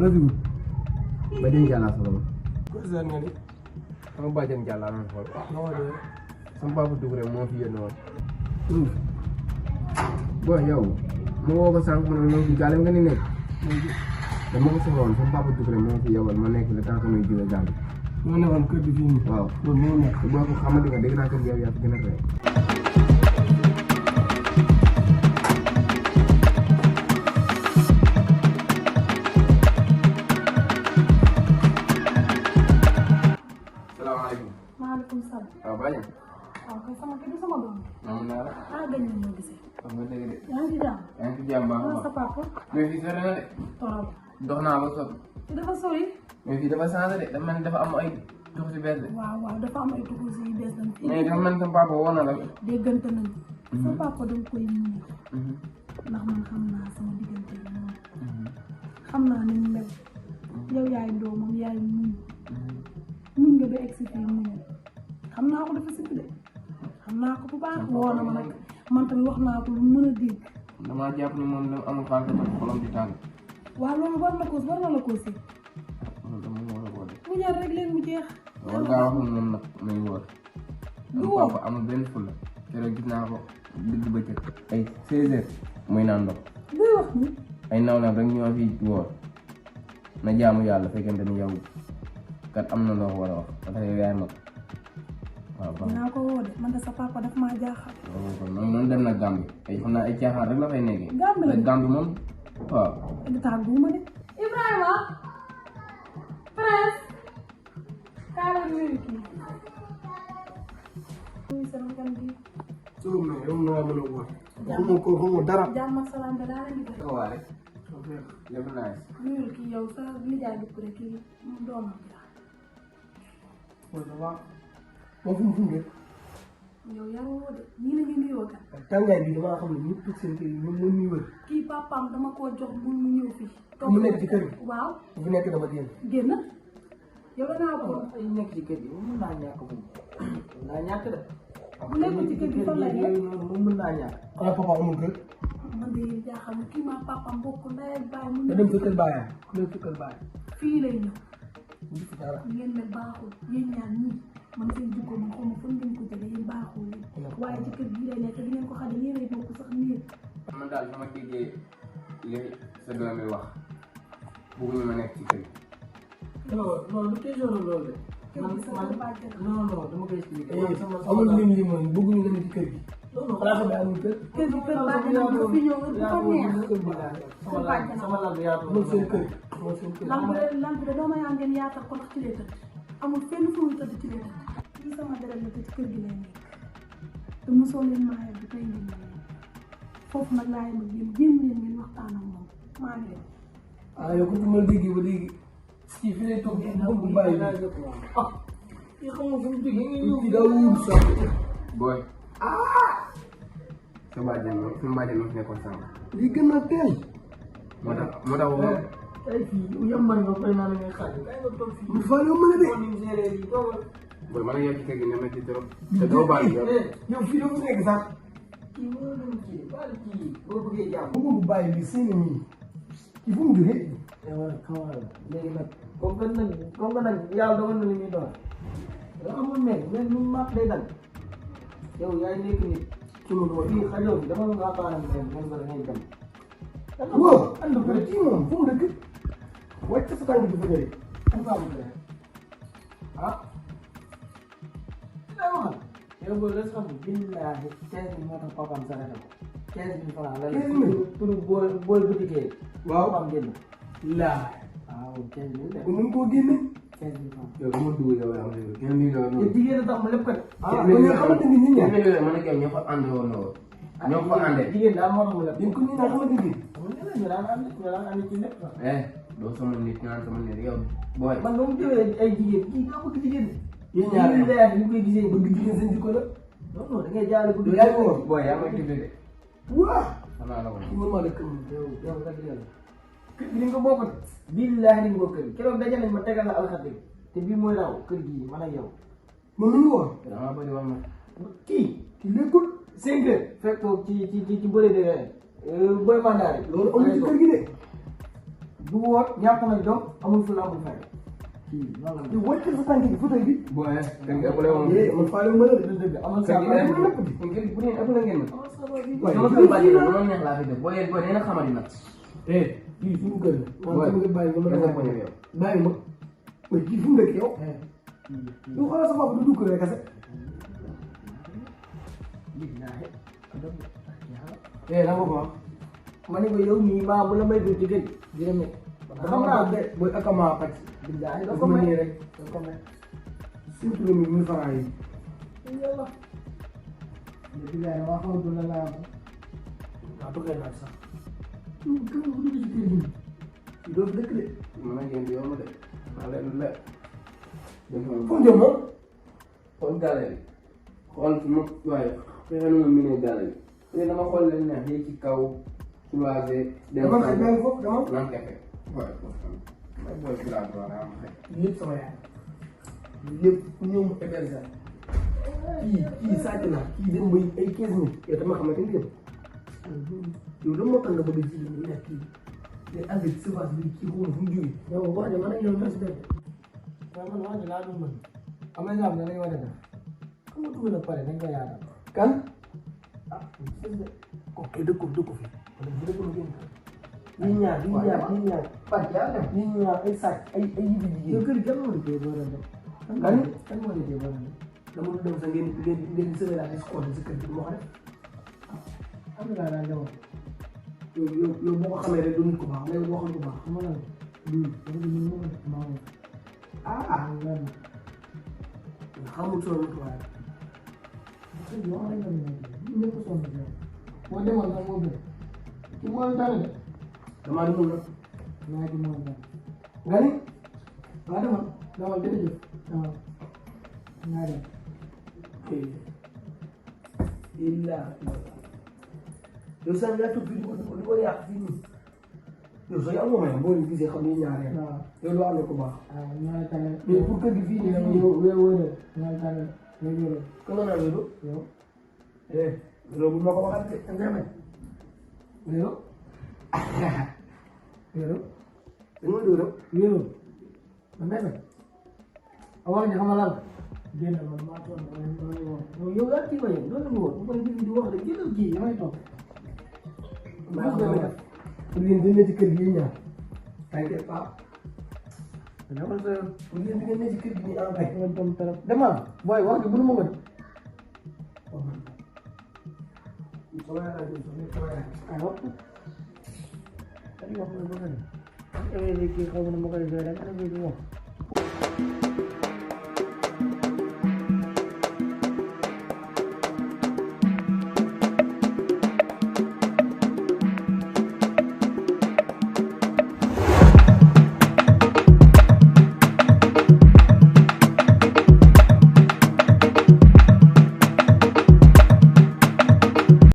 la fi wut. Badiane Diallo sama. Ko seen nga ni. Sama Badiane Diallo la xool. Noo de. Sama papa Doucouré moo fi yónni woon. Boy yow ma woo ko sànq ma ne moom fi gàllem nga ni nekk. dama ko soxla woon sama papa Doucouré moo fi yebal ma nekk le temps que may jóge gàll. moo nekkoon kër gi fii nii. waaw loolu moo nekk. te boo ko xamante nga dégg naa kër gi yow yaa fi gën a rëy. salaamaaleykum. maaleykum salaam. waaw Badiane. waaw kay sama kii du sama doom. maamu naa la. gëj nañu ñoo gisee. wax nga dëgg de. yaa ngi ci jàmm. yaa ngi ci jàmm baax a sa baax. papa. mais fii sori na de. torop. dox naa ba sot. te dafa sori. mais fii dafa changé de dafa mel ni dafa am ay dox si bees de. waaw waaw dafa am ay tukusi yu bees dañ fi. mais dafa mel ni sama papa woo na la. déggante nañu. sa papa da nga koy muur. ndax man xam naa sama diggante bi moom. xam naa ni mu mel. yow yaay doomam yaay muñ. muñ nga ba egg si fii muñ. xam naa ko dafa sikk de. xam naa ko bu baax woo na ma nag man tamit wax naa ko lu mën a dégg. damaa jàpp ni moom da amul xaalis dafa xolam di tàng. waaw loolu war na la ko si. loolu dama war a woo de. mu ñaar rek leen mu jeex. war ngaa wax ni moom nag muy wóor. du sama wóor papa amul benn fulla keroog gis naa ko digg bëccëg ay 16 heures muy naan ndox luy wax ni. ay nawleem rek ñoo fi wóor na jaamu yàlla fekkente ni yow kat am na loo war a wax parce que yow yaay mag waaw baax na. dinaa ko woo de man de sa papa daf maa jaaxal. waaw kon noonu dem na Gambie ay xam naa ay caaxaan rek la fay nekkee. Gambie la Gambie moom waaw. di tàgguwuma de. Ibrahima. Prince. kaala nuyu kii. nuyu sama gan bi. soo mais yow noo mën a woo. xamoo ko xamoo dara. jàmm ak salaam de laa leen di def. waaw rek lépp naa nuyul kii yow sa nijaay bi rek kii doomam bi la. waaw ça va. moom fu mu dëkk. yow yaa woo de nii la ñu nuyoo kan. tàngaay bi damaa xam ne ñëpp toog seen kër yi ñoom ñoo ñuy wër. kii papaam dama koo jox mu ñëw fii. mu nekk ci kër gi. waaw. bu fi nekk dama génn. génn. yow da ngaa ko. ay nekk ci kër gi mën naa ñàkk moom mën naa ñàkk de. bu nekkul ci kër gi fan la nekk. yooyu noonu moom mën naa ñàkk. xanaa papa amul kër. man de yéen jaaxal na kii maa papaam bokk ndey ak baay mu nga dem sa kër baayam ku nekk sa kër baayam. fii lay ñëw. mu gis dara. ngeen mel baaxul yéen ñaar ñii man seen jikko man xaw ma fan ngeen ko jëlee yéen baaxul leen waaye ci kër gii lay nekk di ngeen ko xajal yéen ay bokk sax nii. man daal sama déggee li sa doom yi wax bëgguñu ma nekk ci kër gi. non non du question de loolu de. kër gi sa kër bàjjen la. non non dama koy expliqué. amul lim li mooy bëgguñu dem ci kër gi. non non xanaa xam ne amul kër. kër gi kër bàjjen la ko fi ñëw bu ko neex. sama lal bi yaatu amul seen kër. amul seen kër. lamp de doo ma yaa ngeen yaatal ko ndax ci lay tëdd amul fenn fu muy tëdd ci lay tëdd. kii sama deret la te ci kër gi lay nekk te mosoo leen maa yegg tey ngeen ma yegg foofu nag laa yem ak yéen jéem leen ngeen waxtaan ak moom maa ngi leen. ah yow ku ci ma dégg ba léegi. kii fi lay toog bu bàyyi bi. ah kii xam nga fu mu jógee kii daa wóor sax. booy. sa bàjjen moom suñu bàjjen moo fi nekkoon sànq. li gën a teel. moo tax woo. ay fii yambar nga fay naa la ngay xaar kay nga toog fii. mu fa yow mën a de. ni séeréer yi toogal. booy man ak yow ci kër gi ne ma ci trop. te doo bàyyi yow. yow fii dafa nekk sax. kii moo doon kii baal kii boo bëggee jàmm. bu bu bàyyi bi seen nii. kii fu mu jógee. waaw xamal léegi nag comme que nag yàlla dogal na li muy doon yoo xamul mais lu màq day dal yow yaay nekk nit sunu doon fii xajoo fi dama nga baaram dem ngeen ko da ngay dem waaw ànd ko kii moom fu mu dëkk. wàcc sa tànk bi fa jëlee. am faa bu gën ah daa waxal yow boo les xam billaahi 15 moo tax papam sarata ko 15 000 francs la 15 000 pour booy boutique waaw papam génn laa. waaw 15 000 de bu ñu koo génne. 15 000 francs yow dama dugg yow yaa ngi kenn lii la te jigéen a tax ma lépp kat ah kon nga xamante ni nit ñi. man ak yow ñoo fa ànd woon na woon. ñoo fa àndee. jigéen daal moo tax ma lépp yéen ku ñu naan xamante ni. ñu daan ànd ci lépp doo sama nit naan sama nit yow booy. man ba mu jëlee ay jigéen kii daa bëgg jigéen yéen ñaar ñu leer ñu koy gisee bëgg jigéen seen jikko la. non non da ngay jaare bëgg yow yaa ngi woon. booy yaa may tuddee de. waa. xanaa la ko kii moom maa dëkk moom. yow rek yàlla kër gi ni nga ko bokk billaahi ni nga ko kër keroog daje nañ ma tegal la alxadir te bii mooy raw kër gii man ak yow moom mi ngi woon. dama bëri wax ma. kii kii lékkul. 5 heures fekk ko ci bëre de booy mandaari loolu amul ci kër gi de. du woor ñàkk nañ doom amul fu la amul fay kii loolu la. wàcc sa tànk bi fauteuil bi. booy kër gi ëppale woon. man faale ma la de. dëgg amal kër sa gi lépp kër gi bu dee ëppale ngeen ma. waaye sama kër bàyyi la bu doon neex laa fi def booy booy nee na xamadi nag. kii suñu kër la. booy nga bàyyi ma kese poñe yow. bàyyi ma. mais kii fu mu dëkk yow. yow xoolal sa bopp du dugg rek kese. la nga ko wax ma ne ko yow mii maa bu la may dugg ci kër gi dina métti. xam naa de booy ak amaa pàcc. billahi dafa mel nii rek. da ko may surtout mi 1000 francs yi. yàlla de billahi waa xamatu la laa am waaw bëgg naa sax. yow kër bu dugg ci kër gi. doo fi dëkk de. mën na ngeen di yomb de. maa leen lu leer. fu mu jëm moom. xool gaale bi. xool fi mu waaye fexe nu ma miinee gaale bi. léegi dama xool leen neex yéeg ci kaw. croisé. dem dama may benn foofu dama. nan kefe. waaye may booy bi laa doon am xëy. lépp sama yaay. lépp ñëw mu héberger. kii sàcc na kii dem ba ay 15000. yow dama xamante ni yow. yow lan moo tax nga bëgg a ji ñu nekk kii. te ànd ak semence bi kii xaw ma fu mu jógee. yow wax de man ak yow ñoo si def waaye man wax de laa doon mën am na ñoo xam ne dañu war a def xam nga dugg na pare nañ ko yaatal kan. ah gis nga ok dëkku fi. wala bu dëkku génn. ñii ñaar Fatou yàlla def. ñii ñaar ay sàcc ay yibi jigéen yow kër kan moo di tee boo def kan moo di tee boo def dama doon dem sax ngeen di sëbëraat si kóol si kër gi moo ko def. am na daal jamono yow boo ko xamee rek du nit ku baax mais boo xam ku baax. xam nga lan yow di ñu mën a maa ngi nga xamul solo nit waaye. yoo xam ne ñëpp sonn ci yow boo demoon sax moo gën ci mooy dara de damaa demoon nag. yaa ci mooy dara nga ni. waaw demal jërëjëf demal ngaa dem yow sax yaa toog fii di ko yàq fii nii. yow soo yàlla moom boo leen gisee xam ni ñaareel. waaw yow loo am ne ko baax. waaw ñaari tànn mais pour kër gi fii nii nag yow wéy ñaari tànn yow jëlee kan la naa loolu. yow loolu bu ma ko waxaat de nga may. yow yow da nga dóoram. yow man de a wax ni xamal lan génn man maa toog yow yaa kii ba yow loolu la woon bu ko di wax rek jëlal kii damay toog maa ngi koy def pour yéen dañ ne ci kër gi yéen ñaar. t'inquiète pas. demal sa yoon pour yéen di ngeen ne ci kër gi nii en vrai. nga dem trop demal booy wax gi mënu ma ko de sama yaay laa jël sama yaay. ay wax ay wax la bëgg a def kii xaw ma ne ma koy doy rek ana bi du wax